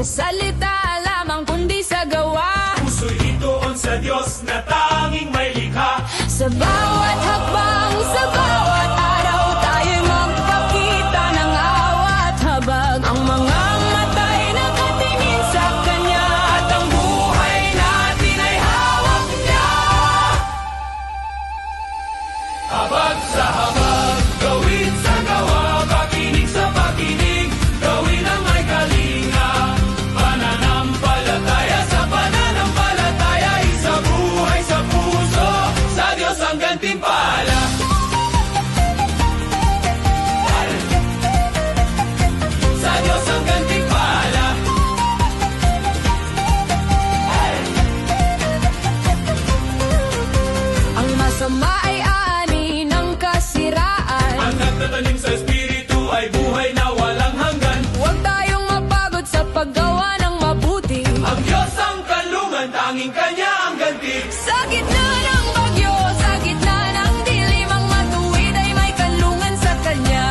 sa salita lamang kundi sa gawa. Puso'y ituon sa Diyos na tanging may likha. Sa bawat hakbang, sa bawat araw, tayo'y magpakita ng awat habag. Ang mga matay nakatingin sa Kanya, At ang buhay natin ay hawak niya. Habag sa habag, gawin sa gawa, pakinig sa pakinig, gawin ang may kalinga. Pananampalataya sa pananampalataya, isa buhay sa puso, sa Diyos ang gantimpala. Sa Diyos ang gantimpala. ang masama ay ani ng kasiraan. Ang nagtatanim sa Espiritu ay buhay na walang hanggan. Huwag tayong mapagod sa paggawa ng mabuti. Ang Diyos ang kanlungan, tanging Kanya ang ganti. Sa gitna ng bagyo, sa gitna ng dilim, ang matuwid ay may kanlungan sa Kanya.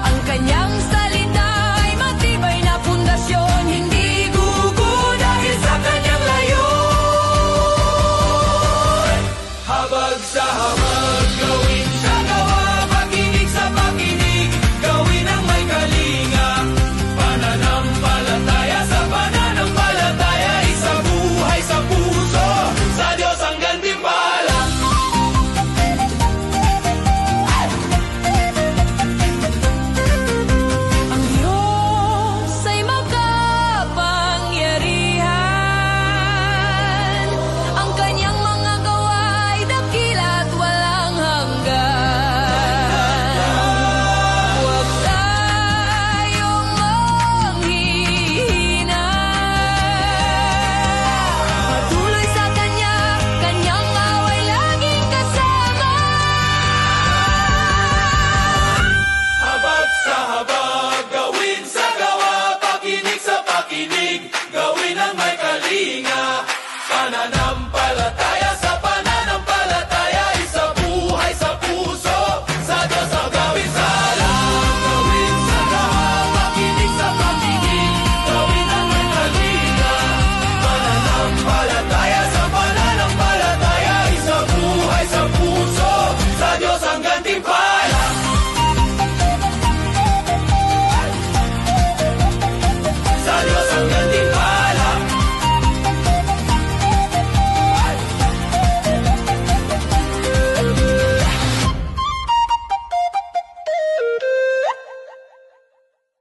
Ang Kanyang salita ay matibay na pundasyon, hindi gugu dahil sa Kanyang layon. Habag sa habag, gawin sa gawa, pakinig sa pakinig, gawin ang may kalinga. Pananampalataya sa pananampalataya, isa buhay sa puso, sa Diyos ang gantimpala. Ang Diyos ay makapangyarihan. Ang Kanyang mga gawa ay dakila at walang hanggan. Huwag tayong manghihina. Patuloy sa Kanya, Kanyang away laging kasama. Habag sa habag, gawin sa gawa, pakinig sa pakinig, gawin ang may kalinga. Pananampalataya